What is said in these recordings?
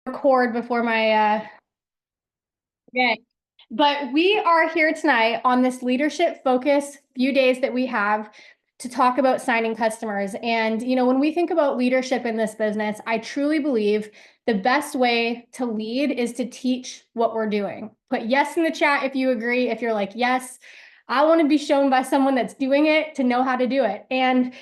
Record before my okay. But we are here tonight on this leadership focus few days that we have to talk about signing customers. And when we think about leadership in this business, I truly believe the best way to lead is to teach what we're doing. Put yes in the chat if you agree. If you're like, yes, I want to be shown by someone that's doing it to know how to do it. And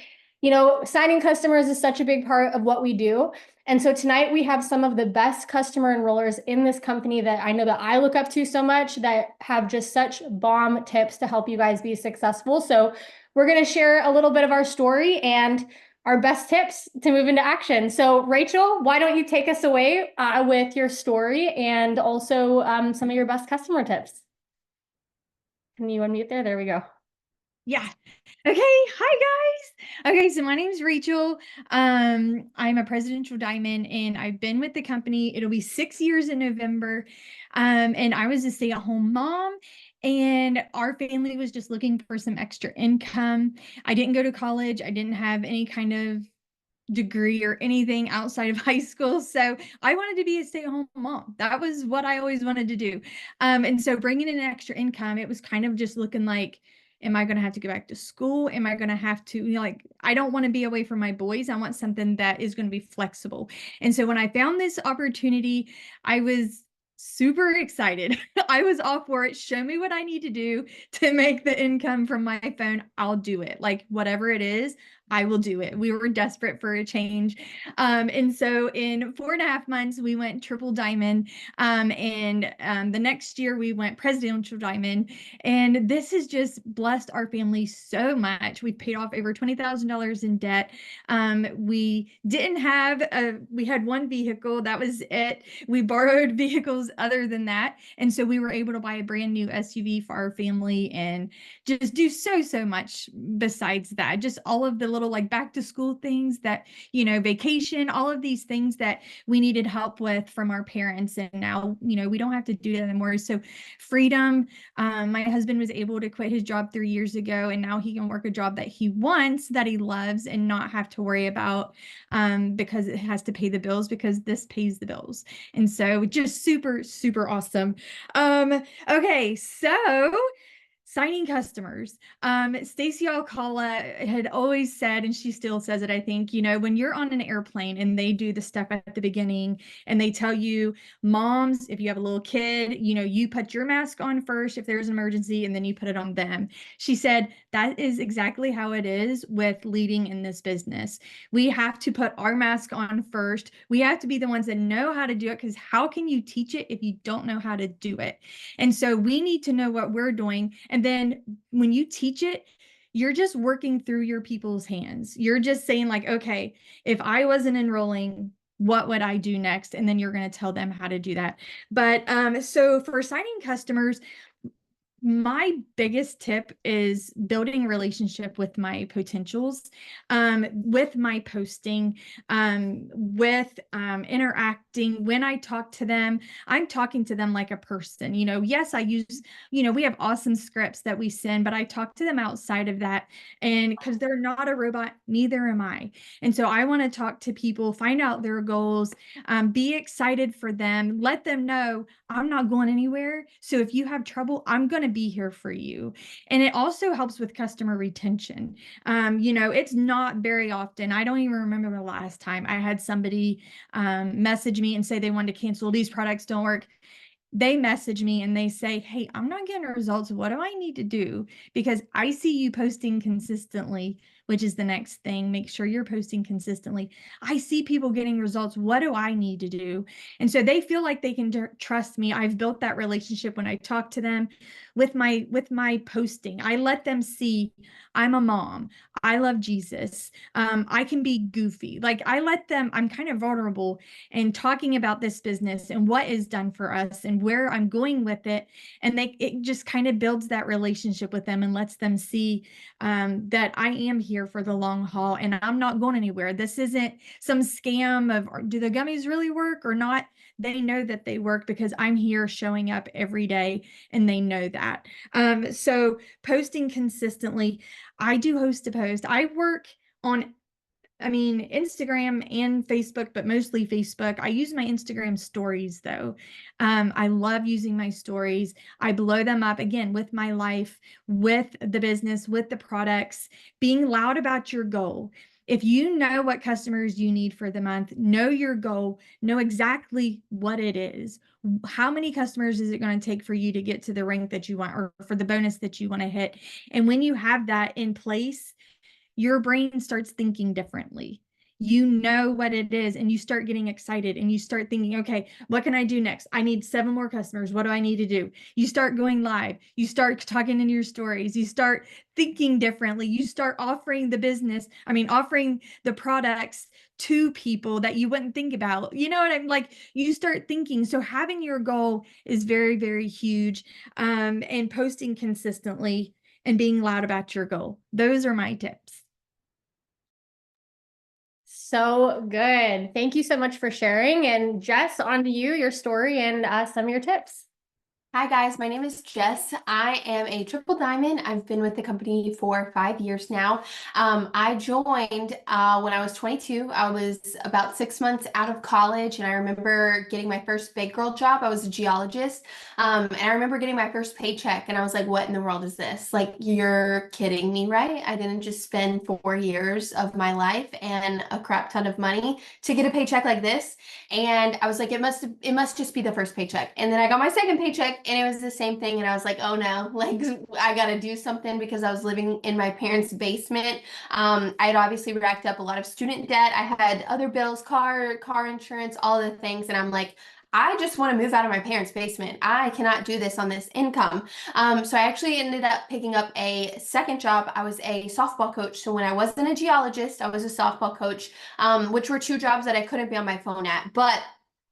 signing customers is such a big part of what we do. And so tonight we have some of the best customer enrollers in this company that I know that I look up to so much, that have just such bomb tips to help you guys be successful. So we're going to share a little bit of our story and our best tips to move into action. So Rachel, why don't you take us away with your story and also some of your best customer tips? Can you unmute there? There we go. Yeah. Okay. Hi, guys. Okay. So my name is Rachel. I'm a presidential diamond and I've been with the company. It'll be 6 years in November. And I was a stay-at-home mom and our family was just looking for some extra income. I didn't go to college. I didn't have any kind of degree or anything outside of high school. So I wanted to be a stay-at-home mom. That was what I always wanted to do. And so bringing in extra income, it was kind of just looking like, am I going to have to go back to school? Am I going to have to, like, I don't want to be away from my boys. I want something that is going to be flexible. And so when I found this opportunity, I was super excited. I was all for it. Show me what I need to do to make the income from my phone. I'll do it. Like whatever it is, I will do it. We were desperate for a change. And so in 4.5 months, we went triple diamond. The next year we went presidential diamond. And this has just blessed our family so much. We've paid off over $20,000 in debt. We didn't have we had one vehicle. That was it. We borrowed vehicles other than that. And so we were able to buy a brand new SUV for our family and just do so much besides that. Just all of the little like back to school things that, vacation, all of these things that we needed help with from our parents. And now, we don't have to do that anymore. So freedom. My husband was able to quit his job 3 years ago, and now he can work a job that he wants, that he loves, and not have to worry about because it has to pay the bills, because this pays the bills. And so just super awesome. Okay, so signing customers. Stacy Alcala had always said, and she still says it, I think, when you're on an airplane and they do the stuff at the beginning and they tell you, moms, if you have a little kid, you put your mask on first if there's an emergency, and then you put it on them. She said, that is exactly how it is with leading in this business. We have to put our mask on first. We have to be the ones that know how to do it, because how can you teach it if you don't know how to do it? And so we need to know what we're doing. And then when you teach it, you're just working through your people's hands. You're just saying like, okay, if I wasn't enrolling, what would I do next? And then you're going to tell them how to do that. But so for signing customers, my biggest tip is building a relationship with my potentials, with my posting, with interacting. When I talk to them, I'm talking to them like a person. Yes, I use, we have awesome scripts that we send, but I talk to them outside of that. And because they're not a robot, neither am I. And so I want to talk to people, find out their goals, be excited for them, let them know I'm not going anywhere. So if you have trouble, I'm going to be here for you. And it also helps with customer retention. It's not very often. I don't even remember the last time I had somebody message me and say they wanted to cancel, these products don't work. They message me and they say, hey, I'm not getting results. What do I need to do? Because I see you posting consistently, which is the next thing. Make sure you're posting consistently. I see people getting results. What do I need to do? And so they feel like they can trust me. I've built that relationship when I talk to them with my posting. I let them see I'm a mom. I love Jesus. I can be goofy. Like I'm kind of vulnerable and talking about this business and what is done for us and where I'm going with it. And it just kind of builds that relationship with them and lets them see that I am here for the long haul and I'm not going anywhere. This isn't some scam of, do the gummies really work or not? They know that they work because I'm here showing up every day and they know that. So posting consistently, I do host to post. I work on I mean, Instagram and Facebook, but mostly Facebook. I use my Instagram stories though. I love using my stories. I blow them up again with my life, with the business, with the products, being loud about your goal. If you know what customers you need for the month, know your goal, know exactly what it is. How many customers is it going to take for you to get to the rank that you want or for the bonus that you want to hit? And when you have that in place, your brain starts thinking differently. You know what it is, and you start getting excited and you start thinking, okay, what can I do next? I need 7 more customers. What do I need to do? You start going live. You start talking in your stories. You start thinking differently. You start offering offering the products to people that you wouldn't think about. You know what I'm like? You start thinking. So having your goal is very, very huge. And posting consistently and being loud about your goal. Those are my tips. So good. Thank you so much for sharing. And Jess, on to you, your story and some of your tips. Hi guys, my name is Jess. I am a triple diamond. I've been with the company for 5 years now. I joined when I was 22. I was about 6 months out of college, and I remember getting my first big girl job. I was a geologist, and I remember getting my first paycheck, and I was like, "What in the world is this? Like, you're kidding me, right? I didn't just spend 4 years of my life and a crap ton of money to get a paycheck like this." And I was like, it must just be the first paycheck. And then I got my second paycheck and it was the same thing. And I was like, oh no, like I got to do something because I was living in my parents' basement. I had obviously racked up a lot of student debt. I had other bills, car insurance, all the things. And I'm like, I just want to move out of my parents' basement. I cannot do this on this income. So I actually ended up picking up a second job. I was a softball coach. So when I wasn't a geologist, I was a softball coach, which were 2 jobs that I couldn't be on my phone at. But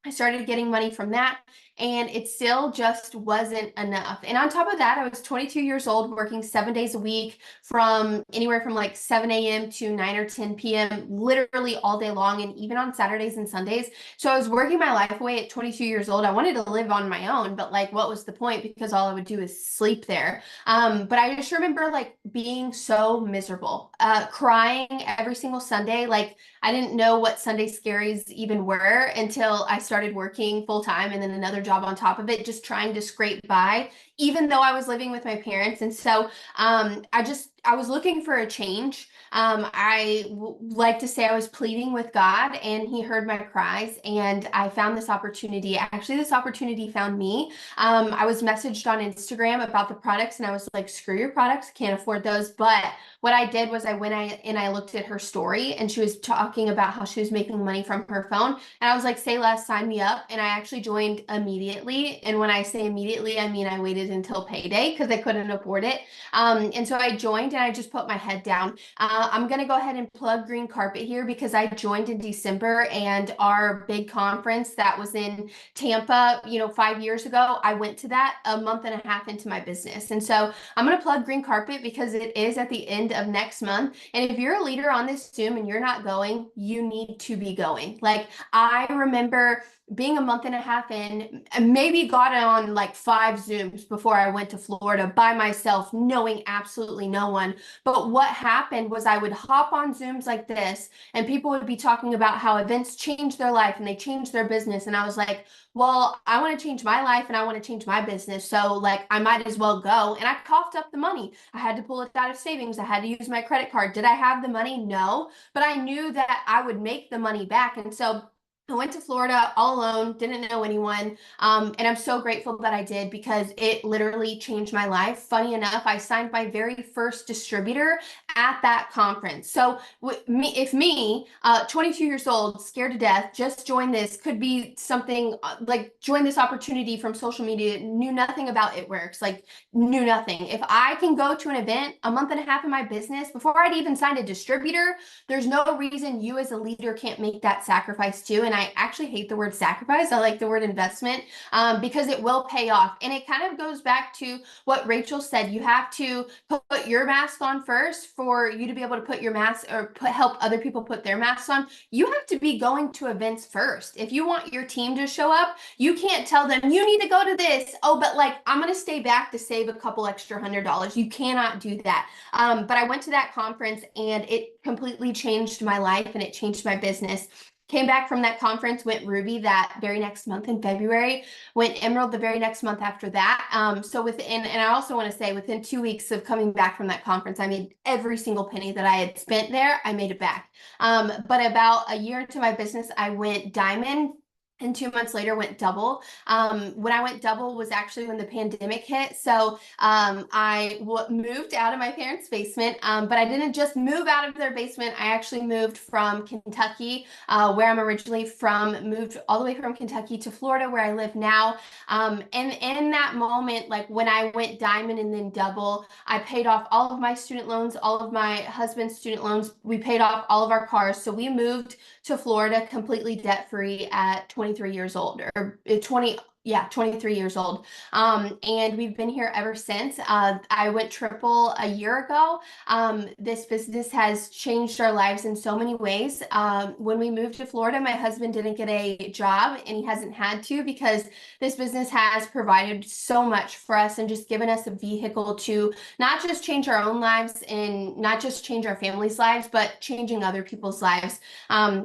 I started getting money from that, and it still just wasn't enough. And on top of that, I was 22 years old, working 7 days a week from anywhere from like 7 a.m. to 9 or 10 p.m., literally all day long, and even on Saturdays and Sundays. So I was working my life away at 22 years old. I wanted to live on my own, but like, what was the point? Because all I would do is sleep there. But I just remember like being so miserable, crying every single Sunday. Like, I didn't know what Sunday scaries even were until I started working full time and then another job on top of it, just trying to scrape by, even though I was living with my parents. And so I was looking for a change. Like to say I was pleading with God, and He heard my cries, and I found this opportunity. Actually, this opportunity found me. I was messaged on Instagram about the products, and I was like, screw your products, can't afford those. But what I did was I looked at her story, and she was talking about how she was making money from her phone. And I was like, say less, sign me up. And I actually joined immediately. And when I say immediately, I mean I waited until payday because I couldn't afford it. And so I joined and I just put my head down. I'm going to go ahead and plug Green Carpet here because I joined in December, and our big conference that was in Tampa, 5 years ago, I went to that a month and a half into my business. And so I'm going to plug Green Carpet because it is at the end of next month. And if you're a leader on this Zoom and you're not going, you need to be going. Like, I remember being a month and a half in, and maybe got on like 5 Zooms before I went to Florida by myself, knowing absolutely no one. But what happened was I would hop on Zooms like this, and people would be talking about how events changed their life and they changed their business. And I was like, well, I want to change my life and I want to change my business. So like, I might as well go. And I coughed up the money. I had to pull it out of savings. I had to use my credit card. Did I have the money? No, but I knew that I would make the money back. And so I went to Florida all alone, didn't know anyone. And I'm so grateful that I did because it literally changed my life. Funny enough, I signed my very first distributor at that conference. So if me, 22 years old, scared to death, just joined this, could be something like join this opportunity from social media, knew nothing about ItWorks, like knew nothing. If I can go to an event a month and a half in my business before I'd even signed a distributor, there's no reason you as a leader can't make that sacrifice too. And I actually hate the word sacrifice. I like the word investment, because it will pay off. And it kind of goes back to what Rachel said. You have to put your mask on first for you to be able to put your mask or help other people put their masks on. You have to be going to events first. If you want your team to show up, you can't tell them you need to go to this. Oh, but like I'm going to stay back to save a couple extra $100. You cannot do that. But I went to that conference and it completely changed my life and it changed my business. Came back from that conference, went Ruby that very next month in February, went Emerald the very next month after that. So within, and I also want to say within 2 weeks of coming back from that conference, I made every single penny that I had spent there, I made it back. But about a year into my business, I went diamond. And 2 months later went double. When I went double was actually when the pandemic hit. So I moved out of my parents' basement, but I didn't just move out of their basement. I actually moved from Kentucky, where I'm originally from, moved all the way from Kentucky to Florida, where I live now. And in that moment, like when I went diamond and then double, I paid off all of my student loans, all of my husband's student loans. We paid off all of our cars. So we moved to Florida completely debt-free at 23 years old, or 23 years old. And we've been here ever since. I went triple a year ago. This business has changed our lives in so many ways. When we moved to Florida, my husband didn't get a job and he hasn't had to, because this business has provided so much for us and just given us a vehicle to not just change our own lives and not just change our family's lives, but changing other people's lives.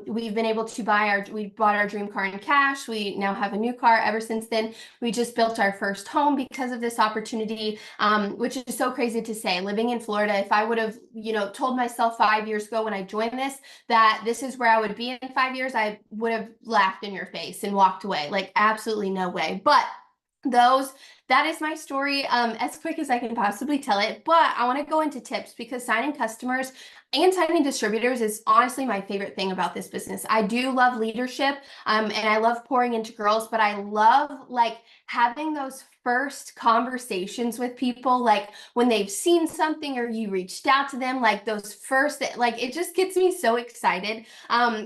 We've been able to we bought our dream car in cash. We now have a new car ever since then. We just built our first home because of this opportunity, which is so crazy to say. Living in Florida, if I would have, told myself 5 years ago when I joined this, that this is where I would be in 5 years, I would have laughed in your face and walked away. Like absolutely no way. But that is my story, as quick as I can possibly tell it. But I want to go into tips, because signing customers and signing distributors is honestly my favorite thing about this business. I do love leadership, and I love pouring into girls, but I love like having those first conversations with people, like when they've seen something or you reached out to them, like those first, like it just gets me so excited.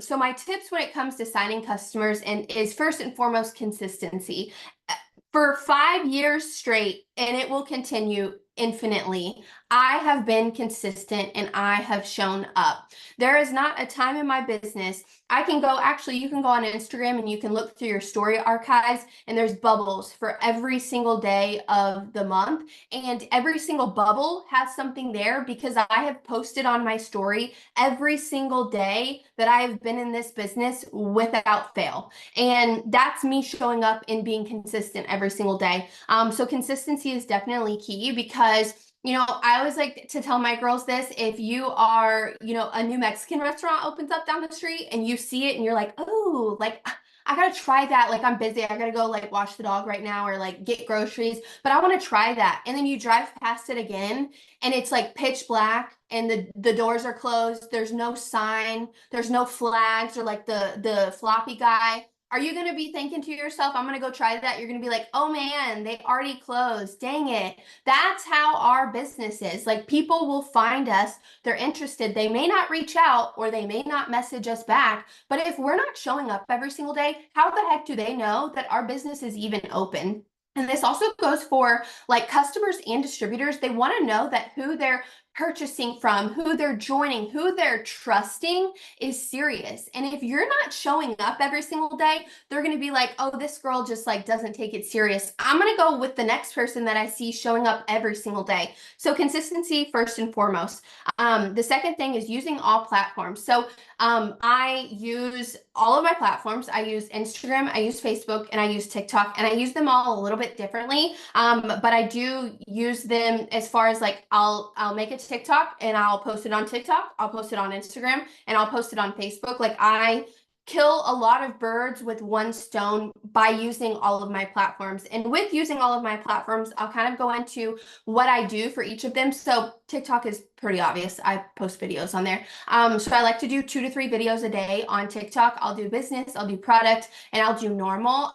So my tips when it comes to signing customers is first and foremost consistency. For 5 years straight, and it will continue infinitely, I have been consistent and I have shown up. There is not a time in my business. You can go on Instagram and you can look through your story archives, and there's bubbles for every single day of the month. And every single bubble has something there, because I have posted on my story every single day that I have been in this business without fail. And that's me showing up and being consistent every single day. So consistency is definitely key, because I always like to tell my girls this: if you are, a new Mexican restaurant opens up down the street and you see it and you're like, oh, like I gotta try that. Like I'm busy. I gotta go like wash the dog right now or like get groceries, but I want to try that. And then you drive past it again and it's like pitch black and the doors are closed. There's no sign. There's no flags or like the floppy guy. Are you going to be thinking to yourself, I'm going to go try that? You're going to be like, oh man, they already closed. Dang it. That's how our business is. Like people will find us. They're interested. They may not reach out or they may not message us back. But if we're not showing up every single day, how the heck do they know that our business is even open? And this also goes for like customers and distributors. They want to know that who they're purchasing from, who they're joining, who they're trusting is serious. And if you're not showing up every single day, they're going to be like, oh, this girl just like doesn't take it serious. I'm going to go with the next person that I see showing up every single day. So consistency first and foremost. The second thing is using all platforms. So I use all of my platforms. I use Instagram, I use Facebook, and I use TikTok, and I use them all a little bit differently. But I do use them as far as like, I'll make a TikTok and I'll post it on TikTok, I'll post it on Instagram, and I'll post it on Facebook. Like I kill a lot of birds with one stone by using all of my platforms. And with using all of my platforms, I'll kind of go into what I do for each of them. So TikTok is pretty obvious. I post videos on there. So I like to do 2 to 3 videos a day on TikTok. I'll do business, I'll do product, and I'll do normal.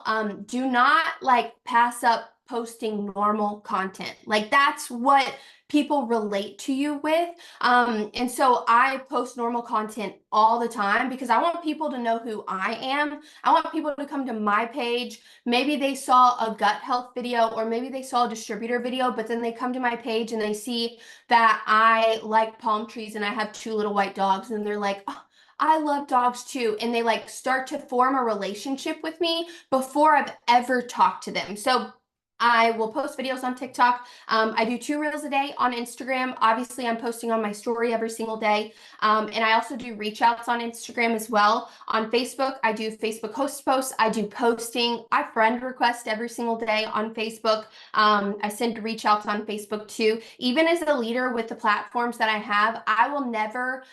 Do not like pass up posting normal content. Like that's what people relate to you with. And so I post normal content all the time because I want people to know who I am. I want people to come to my page. Maybe they saw a gut health video, or maybe they saw a distributor video, but then they come to my page and they see that I like palm trees and I have 2 little white dogs, and they're like, oh, I love dogs too. And they like start to form a relationship with me before I've ever talked to them. So I will post videos on TikTok. I do 2 reels a day on Instagram. Obviously, I'm posting on my story every single day. And I also do reach outs on Instagram as well. On Facebook, I do Facebook host posts. I do posting. I friend request every single day on Facebook. I send reach outs on Facebook too. Even as a leader with the platforms that I have, I will never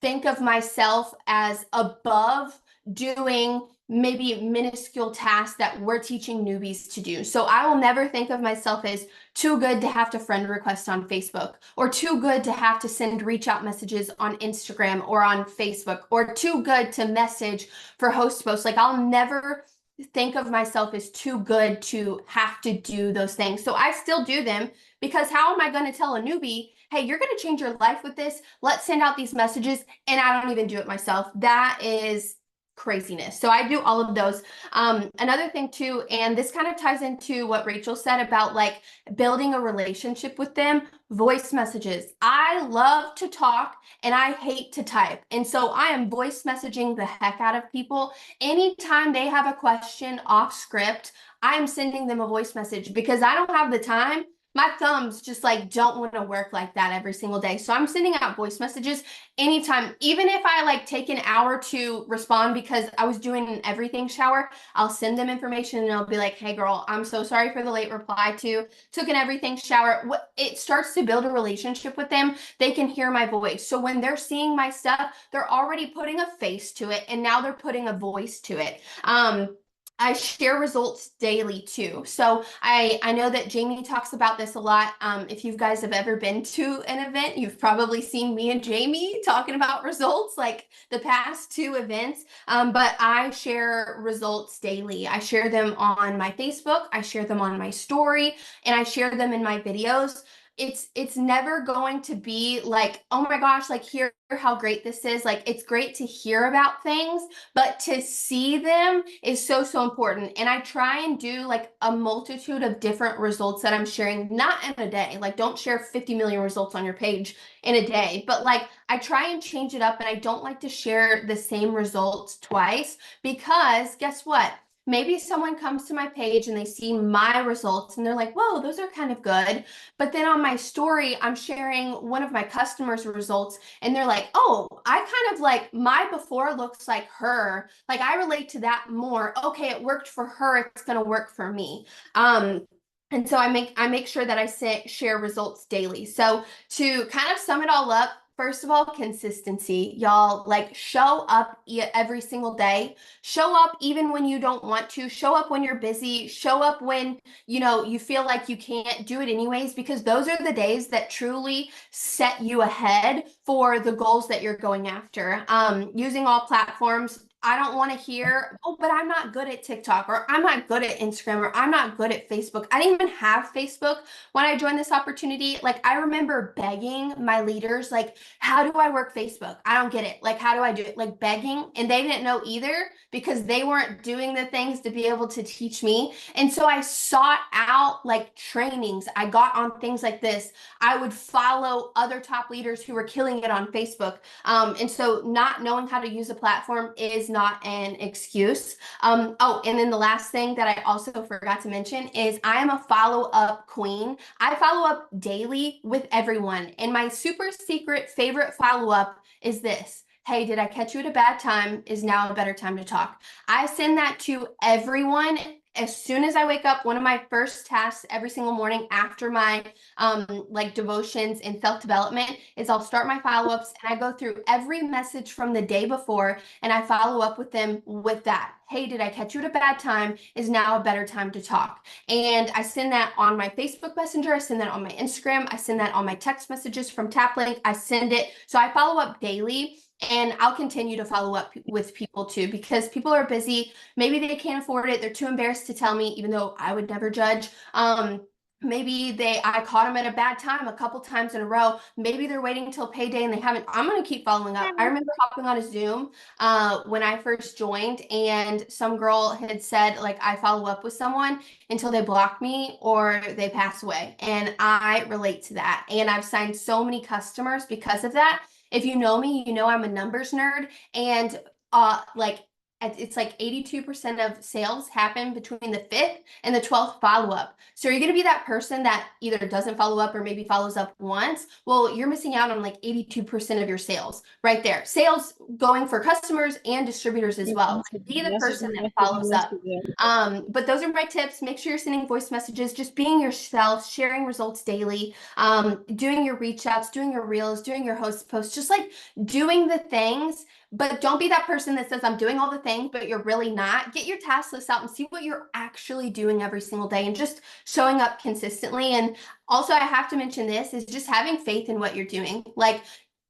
think of myself as above doing maybe minuscule tasks that we're teaching newbies to do. So I will never think of myself as too good to have to friend request on Facebook, or too good to have to send reach out messages on Instagram or on Facebook, or too good to message for host posts. Like, I'll never think of myself as too good to have to do those things. So I still do them, because how am I going to tell a newbie, hey, you're going to change your life with this? Let's send out these messages, and I don't even do it myself. That is craziness. So I do all of those. Another thing too, and this kind of ties into what Rachel said about like building a relationship with them, voice messages. I love to talk and I hate to type. And so I am voice messaging the heck out of people. Anytime they have a question off script, I am sending them a voice message, because I don't have the time. My thumbs just like don't want to work like that every single day. So I'm sending out voice messages anytime. Even if I like take an hour to respond because I was doing an everything shower, I'll send them information and I'll be like, hey girl, I'm so sorry for the late reply to took an everything shower. It starts to build a relationship with them. They can hear my voice. So when they're seeing my stuff, they're already putting a face to it, and now they're putting a voice to it. I share results daily too. So I know that Jamie talks about this a lot. If you guys have ever been to an event, you've probably seen me and Jamie talking about results, like the past 2 events. But I share results daily. I share them on my Facebook, I share them on my story, and I share them in my videos. It's never going to be like, oh my gosh, like, hear how great this is. Like, it's great to hear about things, but to see them is so, so important. And I try and do like a multitude of different results that I'm sharing, not in a day. Like, don't share 50 million results on your page in a day, but like, I try and change it up, and I don't like to share the same results twice, because guess what? Maybe someone comes to my page and they see my results and they're like, whoa, those are kind of good. But then on my story, I'm sharing one of my customers' results, and they're like, oh, I kind of like, my before looks like her. Like, I relate to that more. Okay, it worked for her, it's going to work for me. And so I make sure that I share results daily. So to kind of sum it all up, first of all, consistency, y'all. Like, show up every single day. Show up even when you don't want to. Show up when you're busy. Show up when, you feel like you can't do it anyways, because those are the days that truly set you ahead for the goals that you're going after. Using all platforms. I don't want to hear, oh, but I'm not good at TikTok, or I'm not good at Instagram, or I'm not good at Facebook. I didn't even have Facebook when I joined this opportunity. Like, I remember begging my leaders, like, how do I work Facebook? I don't get it. Like, how do I do it? Like, begging. And they didn't know either, because they weren't doing the things to be able to teach me. And so I sought out like trainings. I got on things like this. I would follow other top leaders who were killing it on Facebook. And so not knowing how to use a platform is not an excuse. Oh, and then the last thing that I also forgot to mention is I am a follow-up queen. I follow up daily with everyone. And my super secret favorite follow-up is this. Hey, did I catch you at a bad time? Is now a better time to talk? I send that to everyone as soon as I wake up. One of my first tasks every single morning after my like devotions and self-development is I'll start my follow-ups, and I go through every message from the day before, and I follow up with them with that. Hey, did I catch you at a bad time? Is now a better time to talk? And I send that on my Facebook Messenger. I send that on my Instagram. I send that on my text messages from TapLink. I send it. So I follow up daily. And I'll continue to follow up with people too, because people are busy. Maybe they can't afford it. They're too embarrassed to tell me, even though I would never judge. Maybe I caught them at a bad time a couple times in a row. Maybe they're waiting until payday and they haven't. I'm going to keep following up. I remember hopping on a Zoom when I first joined, and some girl had said, like, I follow up with someone until they block me or they pass away. And I relate to that. And I've signed so many customers because of that. If you know me, you know I'm a numbers nerd. And like, it's like 82% of sales happen between the 5th and the 12th follow-up. So you're going to be that person that either doesn't follow up or maybe follows up once. Well, you're missing out on like 82% of your sales right there. Sales going for customers and distributors as well. Be the person that follows up. But those are my tips. Make sure you're sending voice messages, just being yourself, sharing results daily, doing your reach outs, doing your reels, doing your host posts, just like doing the things. But don't be that person that says, I'm doing all the things, but you're really not. Get your task list out and see what you're actually doing every single day and just showing up consistently. And also, I have to mention this is just having faith in what you're doing. Like,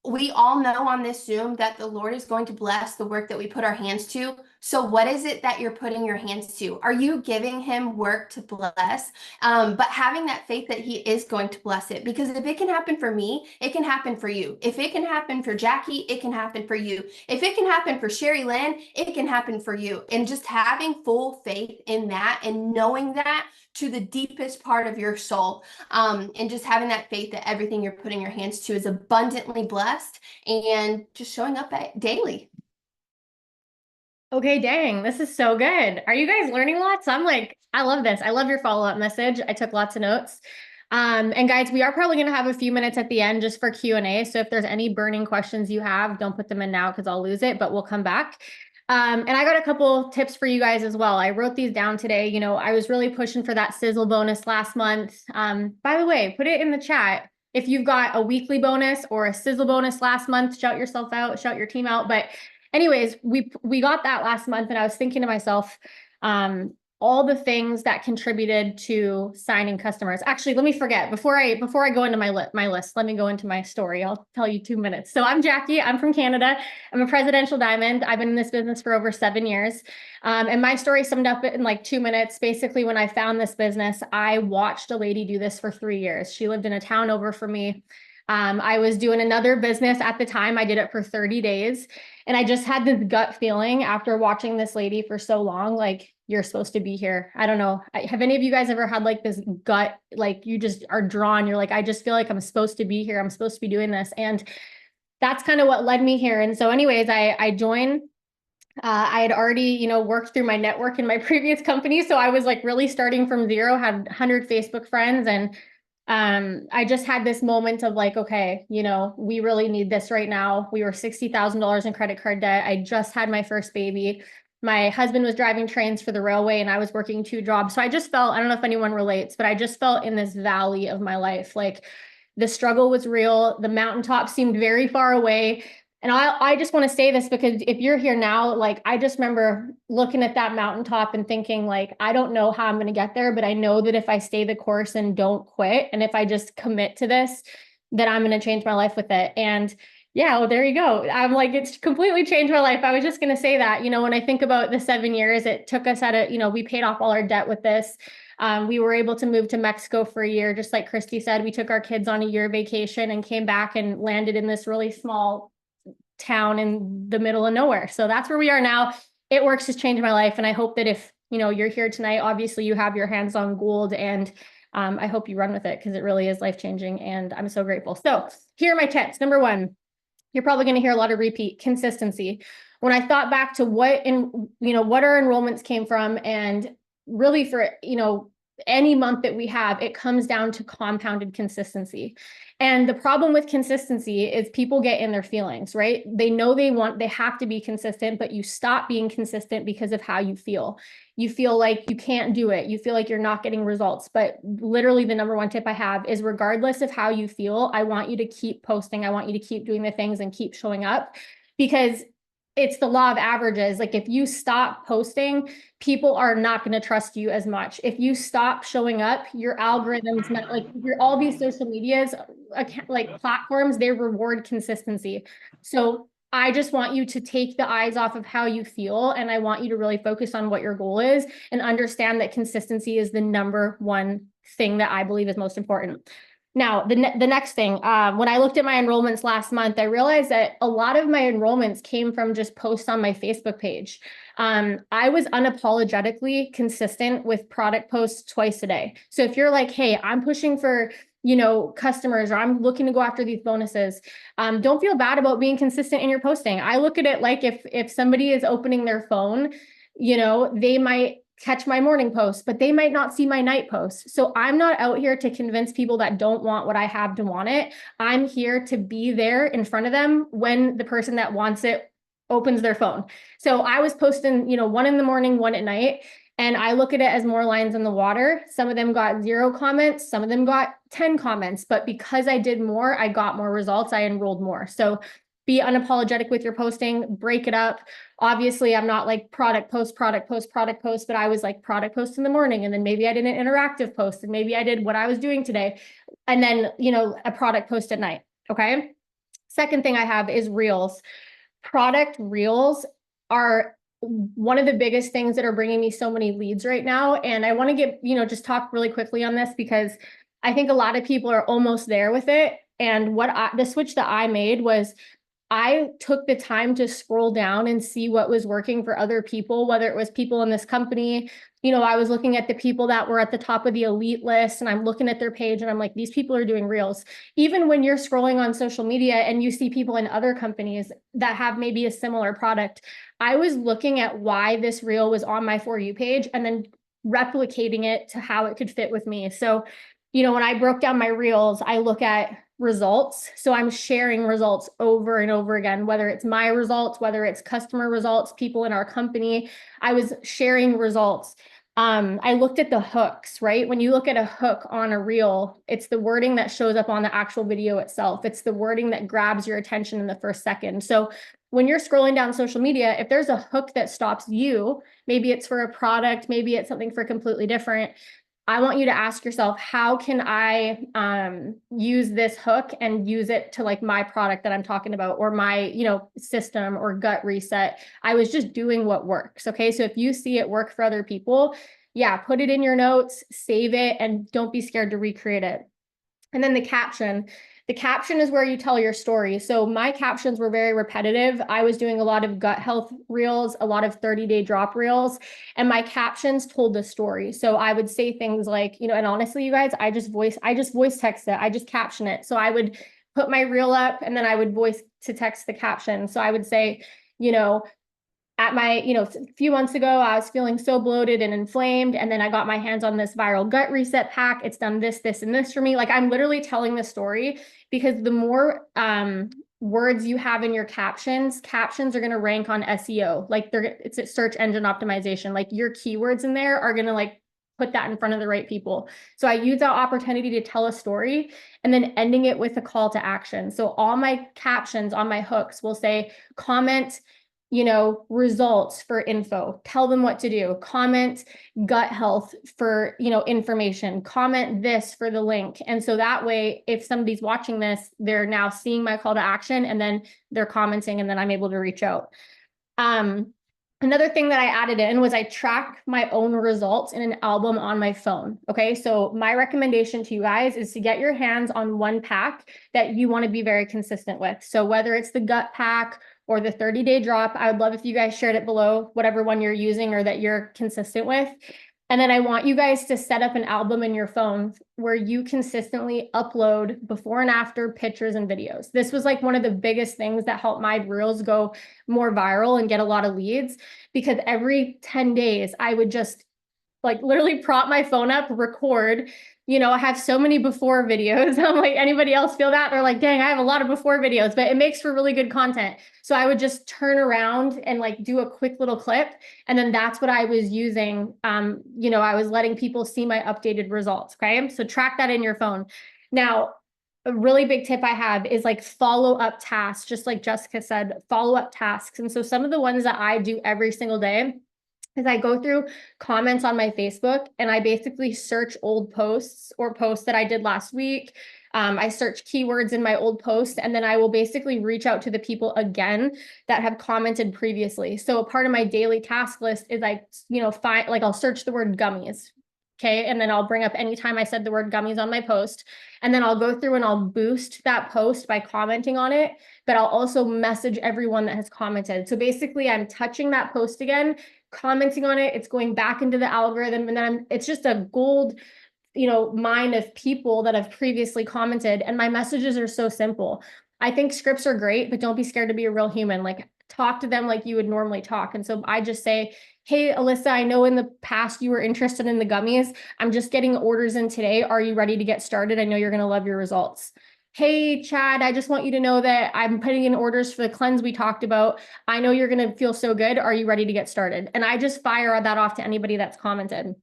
we all know on this Zoom that the Lord is going to bless the work that we put our hands to. So what is it that you're putting your hands to? Are you giving him work to bless? But having that faith that he is going to bless it, because if it can happen for me, it can happen for you. If it can happen for Jackie, it can happen for you. If it can happen for Sherry Lynn, it can happen for you. And just having full faith in that and knowing that to the deepest part of your soul, and just having that faith that everything you're putting your hands to is abundantly blessed, and just showing up daily. Okay, dang, this is so good. Are you guys learning lots? I'm like, I love this. I love your follow-up message. I took lots of notes. And guys, we are probably going to have a few minutes at the end just for Q&A. So if there's any burning questions you have, don't put them in now because I'll lose it, but we'll come back. And I got a couple tips for you guys as well. I wrote these down today. You know, I was really pushing for that sizzle bonus last month. By the way, put it in the chat. If you've got a weekly bonus or a sizzle bonus last month, shout yourself out, shout your team out. But anyways, we got that last month, and I was thinking to myself, all the things that contributed to signing customers. Actually, let me forget before I go into my list. Let me go into my story. I'll tell you 2 minutes. So I'm Jackie. I'm from Canada. I'm a presidential diamond. I've been in this business for over 7 years. And my story summed up in like 2 minutes. Basically, when I found this business, I watched a lady do this for 3 years. She lived in a town over from me. I was doing another business at the time. I did it for 30 days. And I just had this gut feeling after watching this lady for so long, like, you're supposed to be here. I don't know. Have any of you guys ever had like this gut, like you just are drawn? You're like, I just feel like I'm supposed to be here. I'm supposed to be doing this. And that's kind of what led me here. And so anyways, I joined. I had already, you know, worked through my network in my previous company. So I was like really starting from zero, had 100 Facebook friends. And I just had this moment of like, okay, you know, we really need this right now. We were $60,000 in credit card debt. I just had my first baby. My husband was driving trains for the railway and I was working 2 jobs. So I just felt, I don't know if anyone relates, but I just felt in this valley of my life. Like the struggle was real. The mountaintop seemed very far away. And I just want to say this because if you're here now, like, I just remember looking at that mountaintop and thinking like, I don't know how I'm going to get there, but I know that if I stay the course and don't quit, and if I just commit to this, that I'm going to change my life with it. And yeah, well, there you go. I'm like, it's completely changed my life. I was just going to say that, you know, when I think about the 7 years, it took us you know, we paid off all our debt with this. We were able to move to Mexico for a year. Just like Christy said, we took our kids on a year vacation and came back and landed in this really small town in the middle of nowhere. So that's where we are now. It Works has changed my life. And I hope that if, you know, you're here tonight, obviously you have your hands on gold, and I hope you run with it because it really is life-changing. And I'm so grateful. So here are my tips. Number 1, you're probably going to hear a lot of repeat: consistency. When I thought back to what our enrollments came from, and really for, you know, any month that we have, it comes down to compounded consistency. And the problem with consistency is people get in their feelings, right? They know they have to be consistent, but you stop being consistent because of how you feel. You feel like you can't do it. You feel like you're not getting results. But literally the number 1 tip I have is, regardless of how you feel, I want you to keep posting. I want you to keep doing the things and keep showing up, because it's the law of averages. Like if you stop posting, people are not going to trust you as much. If you stop showing up, your algorithms, like all these social medias, like platforms, they reward consistency. So I just want you to take the eyes off of how you feel. And I want you to really focus on what your goal is and understand that consistency is the number 1 thing that I believe is most important. Now, the next thing, when I looked at my enrollments last month, I realized that a lot of my enrollments came from just posts on my Facebook page. I was unapologetically consistent with product posts twice a day. So if you're like, hey, I'm pushing for, customers, or I'm looking to go after these bonuses, don't feel bad about being consistent in your posting. I look at it like if somebody is opening their phone, they might catch my morning post, but they might not see my night post. So I'm not out here to convince people that don't want what I have to want it. I'm here to be there in front of them when the person that wants it opens their phone. So I was posting, 1 in the morning, 1 at night, and I look at it as more lines in the water. Some of them got 0 comments, some of them got 10 comments, but because I did more, I got more results. I enrolled more. So be unapologetic with your posting, break it up. Obviously, I'm not like product post, but I was like product post in the morning, and then maybe I did an interactive post, and maybe I did what I was doing today, and then, a product post at night. Okay. Second thing I have is reels. Product reels are one of the biggest things that are bringing me so many leads right now. And I want to get, just talk really quickly on this, because I think a lot of people are almost there with it. And the switch that I made was I took the time to scroll down and see what was working for other people, whether it was people in this company. I was looking at the people that were at the top of the elite list, and I'm looking at their page and I'm like, these people are doing reels. Even when you're scrolling on social media and you see people in other companies that have maybe a similar product, I was looking at why this reel was on my For You page and then replicating it to how it could fit with me. So, when I broke down my reels, I look at results. So I'm sharing results over and over again, whether it's my results, whether it's customer results, people in our company. I was sharing results. I looked at the hooks, right? When you look at a hook on a reel, it's the wording that shows up on the actual video itself. It's the wording that grabs your attention in the first second. So when you're scrolling down social media, if there's a hook that stops you, maybe it's for a product, maybe it's something for completely different, I want you to ask yourself, how can I use this hook and use it to like my product that I'm talking about, or my, system or gut reset? I was just doing what works. Okay. So if you see it work for other people, yeah, put it in your notes, save it, and don't be scared to recreate it. And then the caption. The caption is where you tell your story. So my captions were very repetitive. I was doing a lot of gut health reels, a lot of 30-day drop reels, and my captions told the story. So I would say things like, and honestly, you guys, I just voice text it. I just caption it. So I would put my reel up and then I would voice to text the caption. So I would say, at my, a few months ago, I was feeling so bloated and inflamed. And then I got my hands on this viral gut reset pack. It's done this, this, and this for me. Like, I'm literally telling the story, because the more words you have in your captions are going to rank on SEO. Like it's a search engine optimization. Like your keywords in there are going to like put that in front of the right people. So I use that opportunity to tell a story and then ending it with a call to action. So all my captions on my hooks will say, comment, results for info, tell them what to do, comment gut health for, information, comment this for the link. And so that way, if somebody's watching this, they're now seeing my call to action and then they're commenting, and then I'm able to reach out. Another thing that I added in was I track my own results in an album on my phone. Okay. So my recommendation to you guys is to get your hands on one pack that you want to be very consistent with. So whether it's the gut pack or the 30-day drop, I would love if you guys shared it below, whatever one you're using or that you're consistent with. And then I want you guys to set up an album in your phone where you consistently upload before and after pictures and videos. This was like one of the biggest things that helped my reels go more viral and get a lot of leads, because every 10 days I would just like literally prop my phone up, record. I have so many before videos. I'm like, anybody else feel that? They're like, dang, I have a lot of before videos, but it makes for really good content. So I would just turn around and like do a quick little clip. And then that's what I was using. I was letting people see my updated results. Okay. So track that in your phone. Now, a really big tip I have is like follow up tasks, just like Jessica said, follow up tasks. And so some of the ones that I do every single day is I go through comments on my Facebook and I basically search old posts or posts that I did last week. I search keywords in my old post, and then I will basically reach out to the people again that have commented previously. So a part of my daily task list is I'll search the word gummies. Okay. And then I'll bring up anytime I said the word gummies on my post. And then I'll go through and I'll boost that post by commenting on it. But I'll also message everyone that has commented. So basically I'm touching that post again, commenting on it. It's going back into the algorithm. And then it's just a gold, mine of people that have previously commented. And my messages are so simple. I think scripts are great, but don't be scared to be a real human. Like, talk to them like you would normally talk. And so I just say, hey, Alyssa, I know in the past you were interested in the gummies. I'm just getting orders in today. Are you ready to get started? I know you're going to love your results. Hey, Chad, I just want you to know that I'm putting in orders for the cleanse we talked about. I know you're going to feel so good. Are you ready to get started? And I just fire that off to anybody that's commented.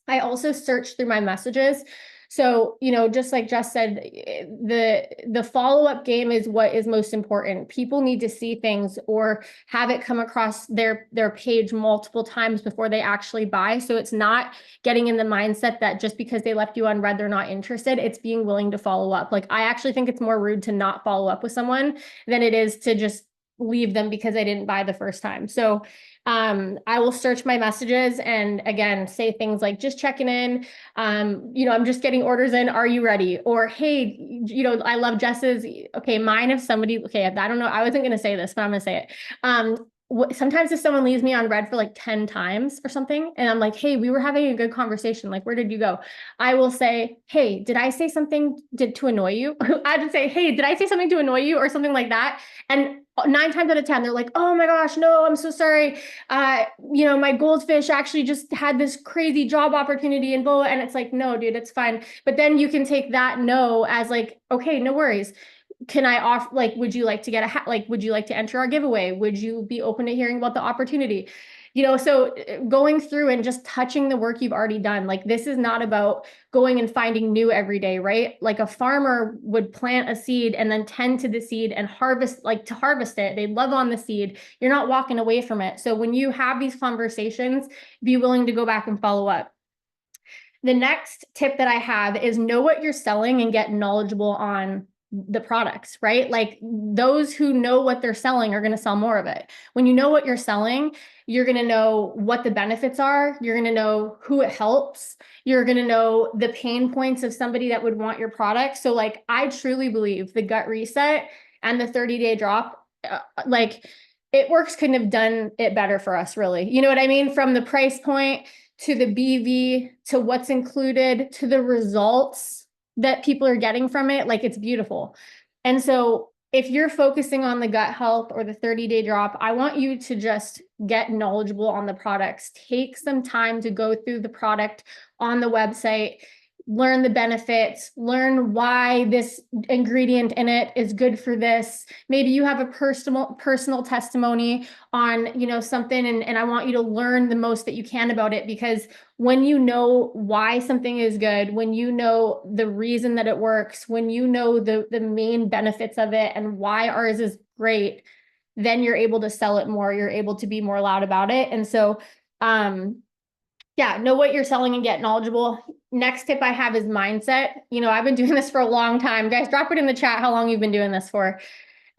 I also search through my messages. So, just like Jess said, the follow-up game is what is most important. People need to see things or have it come across their page multiple times before they actually buy. So it's not getting in the mindset that just because they left you unread, they're not interested. It's being willing to follow up. Like, I actually think it's more rude to not follow up with someone than it is to just leave them because they didn't buy the first time. So I will search my messages and again, say things like just checking in. I'm just getting orders in. Are you ready? Or, hey, I love Jess's. Okay. Mine, if somebody, okay, I don't know. I wasn't going to say this, but I'm going to say it. Sometimes if someone leaves me on read for like 10 times or something, and I'm like, hey, we were having a good conversation. Like, where did you go? I will say, hey, did I say something to annoy you? I would say, hey, did I say something to annoy you or something like that? And 9 times out of 10, they're like, oh my gosh, no, I'm so sorry. My goldfish actually just had this crazy job opportunity and blah, and it's like, no, dude, it's fine. But then you can take that no as like, okay, no worries. Can I offer, like, would you like to get a hat? Like, would you like to enter our giveaway? Would you be open to hearing about the opportunity? So going through and just touching the work you've already done, like, this is not about going and finding new every day, right? Like a farmer would plant a seed and then tend to the seed and harvest it. They love on the seed. You're not walking away from it. So when you have these conversations, be willing to go back and follow up. The next tip that I have is know what you're selling and get knowledgeable on the products, right? Like, those who know what they're selling are going to sell more of it. When you know what you're selling, you're going to know what the benefits are. You're going to know who it helps. You're going to know the pain points of somebody that would want your product. So like, I truly believe the gut reset and the 30-day drop, It Works couldn't have done it better for us, really. You know what I mean? From the price point to the BV, to what's included, to the results that people are getting from it, like, it's beautiful. And so if you're focusing on the gut health or the 30-day drop, I want you to just get knowledgeable on the products. Take some time to go through the product on the website, learn the benefits, learn why this ingredient in it is good for this. Maybe you have a personal testimony on, something, and I want you to learn the most that you can about it, because when you know why something is good, when you know the reason that it works, when you know the main benefits of it and why ours is great, then you're able to sell it more. You're able to be more loud about it. And so, know what you're selling and get knowledgeable. Next tip I have is mindset. I've been doing this for a long time. Guys, drop it in the chat how long you've been doing this for.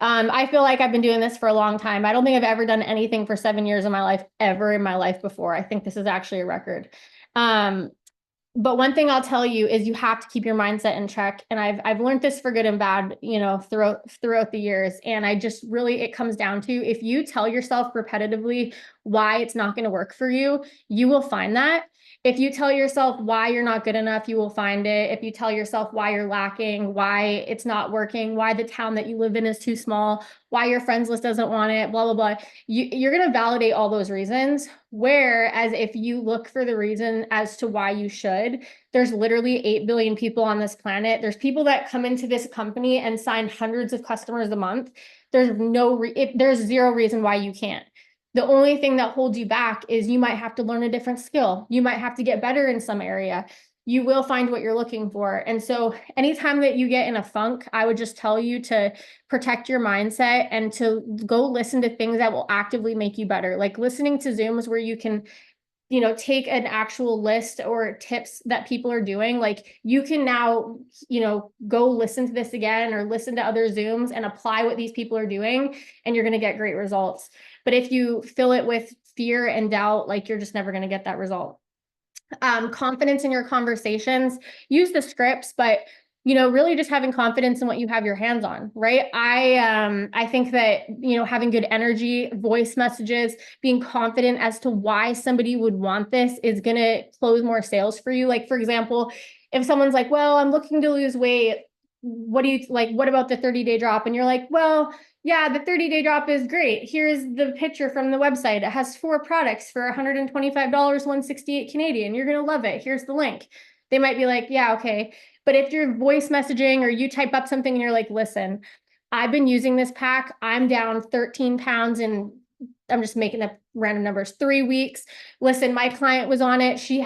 I feel like I've been doing this for a long time. I don't think I've ever done anything for 7 years of my life, ever in my life before. I think this is actually a record. But one thing I'll tell you is you have to keep your mindset in check. And I've learned this for good and bad, throughout the years. And it comes down to, if you tell yourself repetitively why it's not going to work for you, you will find that. If you tell yourself why you're not good enough, you will find it. If you tell yourself why you're lacking, why it's not working, why the town that you live in is too small, why your friends list doesn't want it, blah, blah, blah, you're going to validate all those reasons. Whereas if you look for the reason as to why you should, there's literally 8 billion people on this planet. There's people that come into this company and sign hundreds of customers a month. There's zero reason why you can't. The only thing that holds you back is you might have to learn a different skill. You might have to get better in some area. You will find what you're looking for. And so anytime that you get in a funk, I would just tell you to protect your mindset and to go listen to things that will actively make you better. Like listening to Zooms where you can, take an actual list or tips that people are doing. Like, you can now, go listen to this again or listen to other Zooms and apply what these people are doing, and you're going to get great results. But if you fill it with fear and doubt, like, you're just never going to get that result. confidence in your conversations, use the scripts, but really just having confidence in what you have your hands on, right? I think that, having good energy, voice messages, being confident as to why somebody would want this is going to close more sales for you. Like, for example, if someone's like, well, I'm looking to lose weight, what do you like? What about the 30-day drop? And you're like, well, yeah, the 30-day drop is great. Here's the picture from the website. It has 4 products for $125, 168 Canadian. You're going to love it. Here's the link. They might be like, yeah, okay. But if you're voice messaging or you type up something and you're like, listen, I've been using this pack. I'm down 13 pounds and I'm just making up random numbers, 3 weeks. Listen, my client was on it. She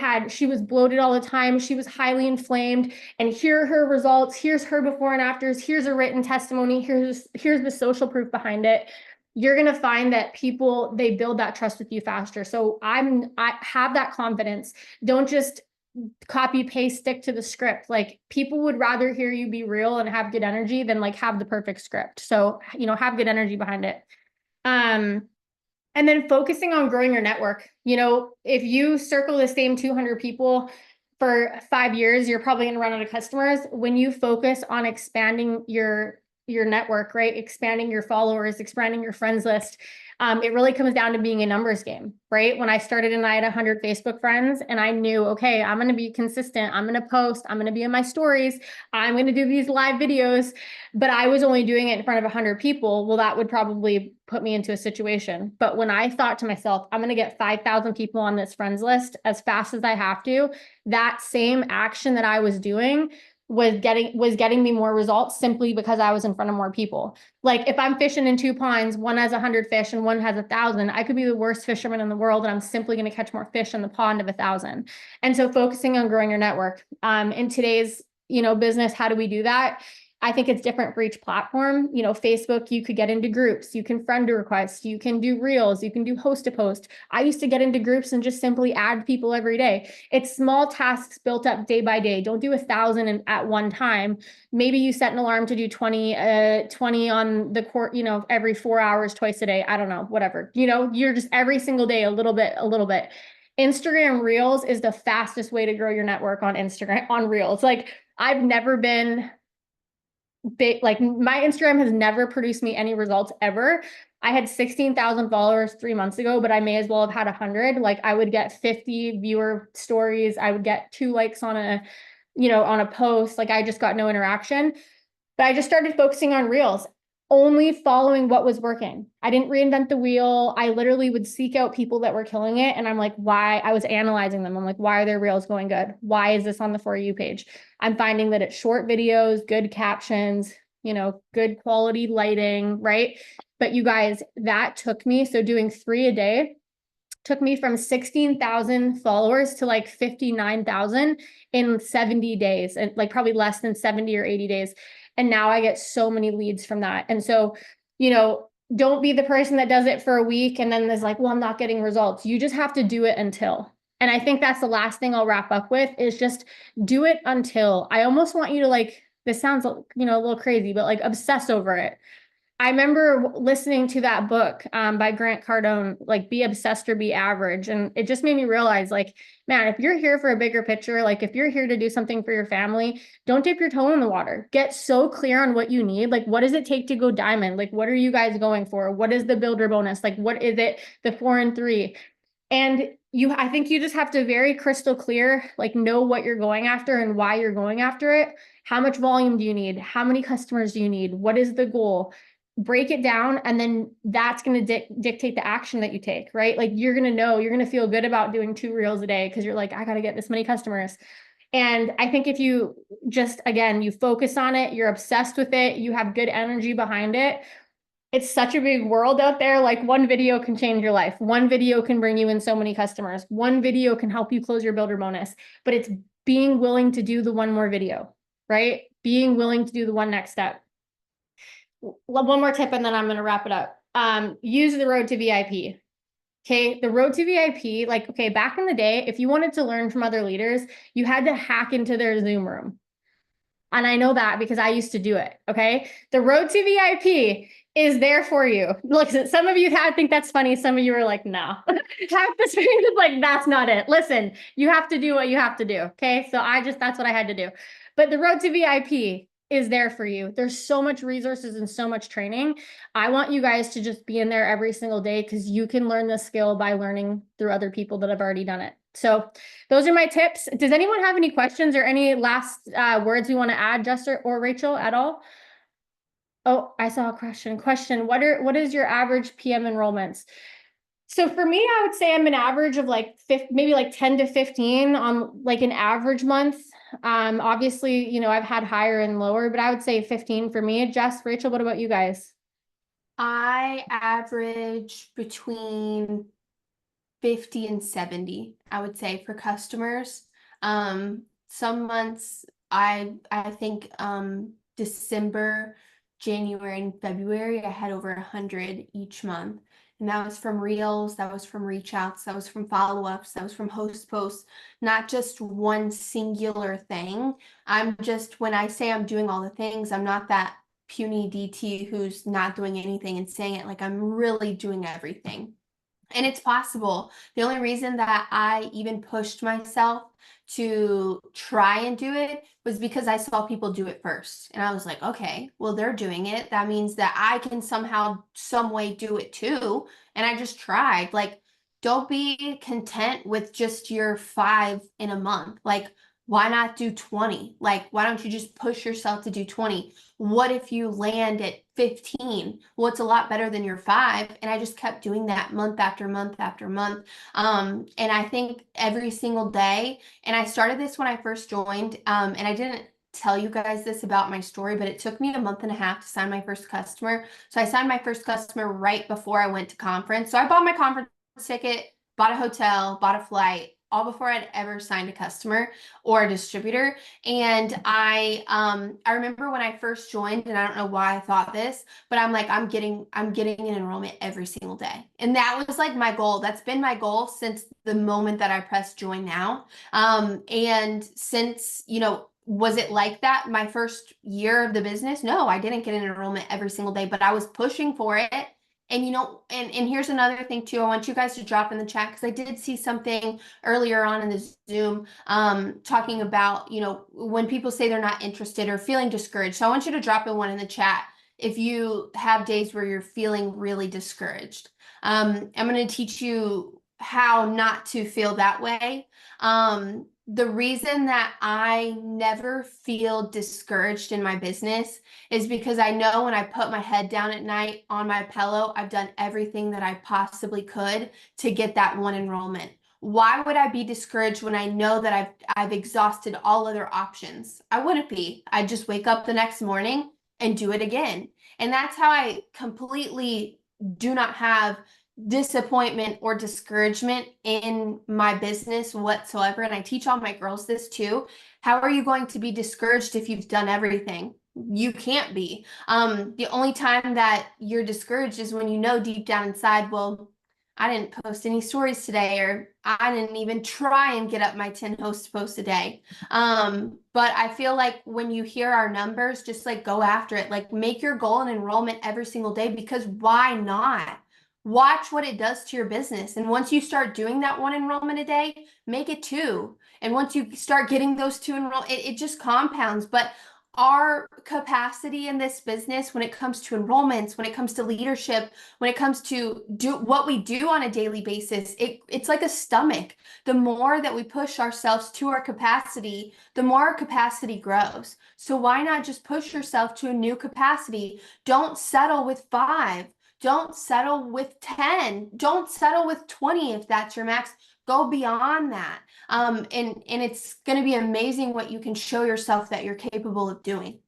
was bloated all the time. She was highly inflamed. And here are her results. Here's her before and afters. Here's a written testimony. Here's the social proof behind it. You're going to find that people, they build that trust with you faster. So I have that confidence. Don't just copy paste, stick to the script. Like, people would rather hear you be real and have good energy than like have the perfect script. So, have good energy behind it. And then focusing on growing your network. If you circle the same 200 people for 5 years, you're probably going to run out of customers. When you focus on expanding your network, right? Expanding your followers, expanding your friends list. It really comes down to being a numbers game, right? When I started and I had 100 Facebook friends and I knew, okay, I'm going to be consistent. I'm going to post, I'm going to be in my stories. I'm going to do these live videos, but I was only doing it in front of 100 people. Well, that would probably put me into a situation. But when I thought to myself, I'm going to get 5,000 people on this friends list as fast as I have to, that same action that I was doing was getting me more results simply because I was in front of more people. Like, if I'm fishing in 2 ponds, one has 100 fish and one has 1,000, I could be the worst fisherman in the world, and I'm simply going to catch more fish in the pond of 1,000. And so focusing on growing your network. In today's, business, how do we do that? I think it's different for each platform. Facebook, you could get into groups, you can friend request, you can do reels, you can do host to post. I used to get into groups and just simply add people every day. It's small tasks built up day by day. Don't do 1,000 at one time. Maybe you set an alarm to do 20 on the court, every 4 hours, twice a day. I don't know, whatever. You're just every single day, a little bit. Instagram Reels is the fastest way to grow your network on Instagram, on Reels. Like, I've never been big, like, my Instagram has never produced me any results ever. I had 16,000 followers 3 months ago, but I may as well have had 100. Like, I would get 50 viewer stories. I would get 2 likes on a post. Like, I just got no interaction, but I just started focusing on Reels, only following what was working. I didn't reinvent the wheel. I literally would seek out people that were killing it. And I'm like, why? I was analyzing them. I'm like, why are their Reels going good? Why is this on the For You page? I'm finding that it's short videos, good captions, good quality lighting, right? But you guys, that took me, so doing 3 a day took me from 16,000 followers to like 59,000 in 70 days, and like probably less than 70 or 80 days. And now I get so many leads from that. And so, don't be the person that does it for a week and then is like, well, I'm not getting results. You just have to do it until. And I think that's the last thing I'll wrap up with, is just do it until. I almost want you to, like, this sounds, a little crazy, but like, obsess over it. I remember listening to that book by Grant Cardone, like, Be Obsessed or Be Average. And it just made me realize, like, man, if you're here for a bigger picture, like, if you're here to do something for your family, don't dip your toe in the water. Get so clear on what you need. Like, what does it take to go diamond? Like, what are you guys going for? What is the builder bonus? Like, what is it? The 4 and 3. And I think you just have to very crystal clear, like, know what you're going after and why you're going after it. How much volume do you need? How many customers do you need? What is the goal? Break it down, and then that's going to dictate the action that you take, right? Like, you're going to feel good about doing 2 Reels a day because you're like, I got to get this many customers. And I think if you just, again, you focus on it, you're obsessed with it, you have good energy behind it. It's such a big world out there. Like, one video can change your life. One video can bring you in so many customers. One video can help you close your builder bonus, but it's being willing to do the one more video, right? Being willing to do the one next step. One more tip and then I'm going to wrap it up. Use the Road to VIP. Okay. The Road to VIP, like, okay, back in the day, if you wanted to learn from other leaders, you had to hack into their Zoom room. And I know that because I used to do it. Okay. The road to VIP is there for you. Look, some of you think that's funny. Some of you are like, no. Half the screen is like, that's not it. Listen, you have to do what you have to do. Okay. So that's what I had to do. But the road to VIP is there for you. There's so much resources and so much training. I want you guys to just be in there every single day because you can learn the skill by learning through other people that have already done it. So those are my tips. Does anyone have any questions or any last words we want to add, Jess or Rachel, at all? Oh, I saw a question. What is your average PM enrollments? So for me, I would say I'm an average of like maybe like 10 to 15 on like an average month. Obviously, you know, I've had higher and lower, but I would say 15 for me. Jess, Rachel, what about you guys? I average between 50 and 70, I would say, for customers. Some months I think December, January, and February I had over 100 each month. And that was from reels, that was from reach outs, that was from follow-ups, that was from host posts, not just one singular thing. When I say I'm doing all the things, I'm not that puny DT who's not doing anything and saying it like I'm really doing everything. And it's possible. The only reason that I even pushed myself to try and do it was because I saw people do it first. And I was like, okay, well, they're doing it. That means that I can somehow, some way do it too. And I just tried. Like, don't be content with just your 5 in a month. Like, why not do 20? Like, why don't you just push yourself to do 20? What if you land at 15? Well, it's a lot better than your 5. And I just kept doing that month after month after month. And I think every single day, and I started this when I first joined, and I didn't tell you guys this about my story, but it took me a month and a half to sign my first customer. So I signed my first customer right before I went to conference. So I bought my conference ticket, bought a hotel, bought a flight, all before I'd ever signed a customer or a distributor. And I remember when I first joined, and I don't know why I thought this, but I'm like, I'm getting an enrollment every single day. And that was like my goal. That's been my goal since the moment that I pressed join now. And since, you know, was it like that my first year of the business? No, I didn't get an enrollment every single day, but I was pushing for it. And, you know, and here's another thing too, I want you guys to drop in the chat because I did see something earlier on in the Zoom talking about, you know, when people say they're not interested or feeling discouraged. So I want you to drop in one in the chat if you have days where you're feeling really discouraged. I'm going to teach you how not to feel that way. The reason that I never feel discouraged in my business is because I know when I put my head down at night on my pillow, I've done everything that I possibly could to get that one enrollment. Why would I be discouraged when I know that I've exhausted all other options? I wouldn't be. I'd just wake up the next morning and do it again. And that's how I completely do not have disappointment or discouragement in my business whatsoever. And I teach all my girls this too. How are you going to be discouraged if you've done everything? You can't be. The only time that you're discouraged is when you know deep down inside, well, I didn't post any stories today, or I didn't even try and get up my 10 host posts a day. But I feel like when you hear our numbers, just like go after it, like make your goal and enrollment every single day, because why not? Watch what it does to your business. And once you start doing that one enrollment a day, make it 2. And once you start getting those 2 it just compounds. But our capacity in this business, when it comes to enrollments, when it comes to leadership, when it comes to do what we do on a daily basis, it's like a stomach. The more that we push ourselves to our capacity, the more our capacity grows. So why not just push yourself to a new capacity? Don't settle with 5. Don't settle with 10. Don't settle with 20 if that's your max. Go beyond that. And it's going to be amazing what you can show yourself that you're capable of doing.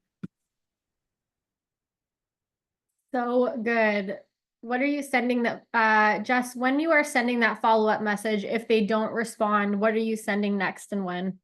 So good. What are you sending that, Jess, when you are sending that follow-up message, if they don't respond, what are you sending next and when?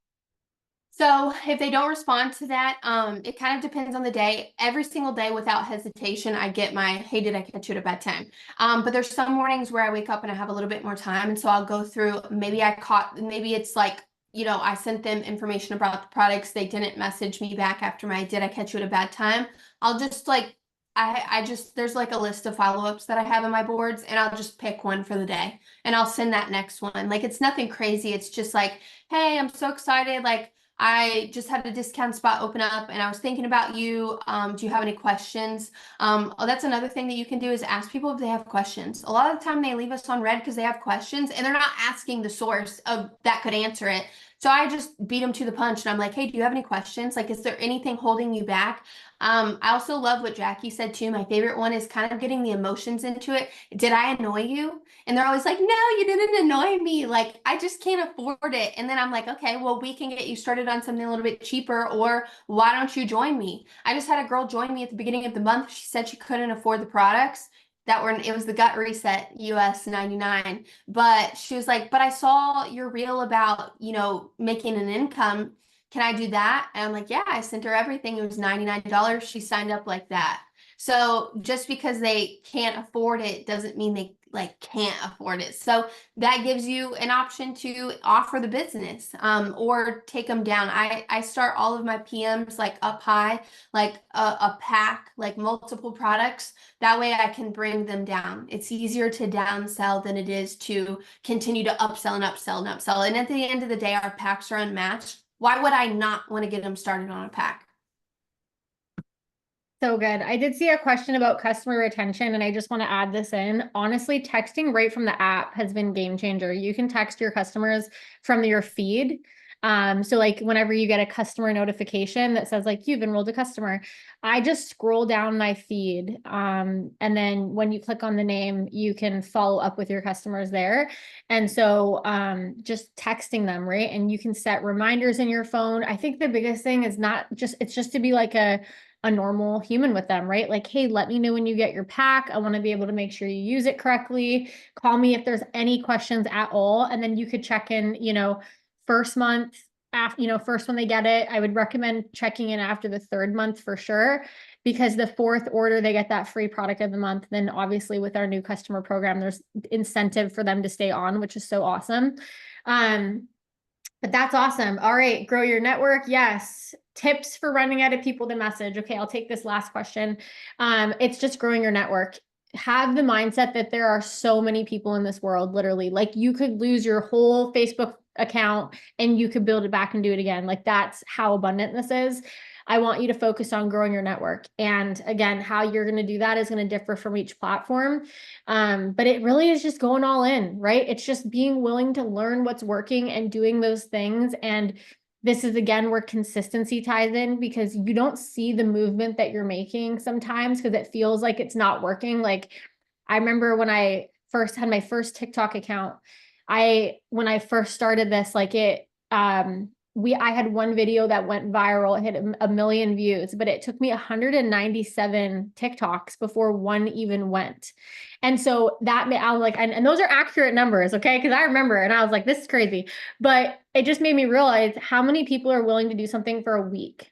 So if they don't respond to that, it kind of depends on the day. Every single day without hesitation, I get my, hey, did I catch you at a bad time? But there's some mornings where I wake up and I have a little bit more time. And so I'll go through, maybe it's like I sent them information about the products. They didn't message me back after my did I catch you at a bad time. I'll just like I just there's like a list of follow-ups that I have in my boards, and I'll just pick one for the day and I'll send that next one. Like it's nothing crazy. It's just like, hey, I'm so excited. Like I just had a discount spot open up and I was thinking about you. Do you have any questions? Oh, that's another thing that you can do is ask people if they have questions. A lot of the time they leave us on red because they have questions and they're not asking the source of that could answer it. So I just beat them to the punch and I'm like, hey, do you have any questions? Like, is there anything holding you back? I also love what Jackie said too. My favorite one is kind of getting the emotions into it. Did I annoy you? And they're always like, no, you didn't annoy me. Like, I just can't afford it. And then I'm like, okay, well, we can get you started on something a little bit cheaper, or why don't you join me? I just had a girl join me at the beginning of the month. She said she couldn't afford the products that were, it was the Gut Reset US 99. But she was like, but I saw your reel about, making an income. Can I do that? And I'm like, yeah, I sent her everything. It was $99. She signed up like that. So just because they can't afford it doesn't mean they like can't afford it. So that gives you an option to offer the business, or take them down. I start all of my PMs like up high, like a pack, like multiple products. That way I can bring them down. It's easier to downsell than it is to continue to upsell and upsell and upsell. And at the end of the day, our packs are unmatched. Why would I not want to get them started on a pack? So good. I did see a question about customer retention, and I just want to add this in. Honestly, texting right from the app has been game changer. You can text your customers from your feed. So like whenever you get a customer notification that says like you've enrolled a customer, I just scroll down my feed. And then when you click on the name, you can follow up with your customers there. And so just texting them, right? And you can set reminders in your phone. I think the biggest thing is it's just to be like a normal human with them, right? Like, hey, let me know when you get your pack. I want to be able to make sure you use it correctly. Call me if there's any questions at all. And then you could check in, first month after, first when they get it. I would recommend checking in after the third month for sure, because the fourth order, they get that free product of the month. Then obviously with our new customer program, there's incentive for them to stay on, which is so awesome. But that's awesome. All right, grow your network. Yes. Tips for running out of people to message. Okay, I'll take this last question. It's just growing your network. Have the mindset that there are so many people in this world, literally. Like you could lose your whole Facebook account and you could build it back and do it again. Like that's how abundant this is. I want you to focus on growing your network. And again, how you're going to do that is going to differ from each platform. But it really is just going all in, right? It's just being willing to learn what's working and doing those things. And this is again where consistency ties in, because you don't see the movement that you're making sometimes because it feels like it's not working. Like I remember when I first had my first TikTok account, when I first started this, like I had one video that went viral. It hit a million views, but it took me 197 TikToks before one even went. And so I was like, and those are accurate numbers, okay? Because I remember, and I was like, this is crazy. But it just made me realize how many people are willing to do something for a week,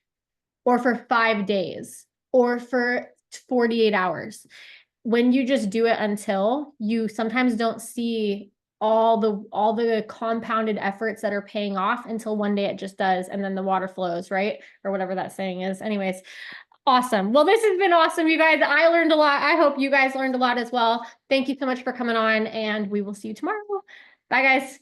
or for 5 days, or for 48 hours. When you just do it until, you sometimes don't see all the compounded efforts that are paying off until one day it just does, and then the water flows, right? Or whatever that saying is. Anyways, awesome. Well, this has been awesome, you guys. I learned a lot. I hope you guys learned a lot as well. Thank you so much for coming on, and we will see you tomorrow. Bye, guys.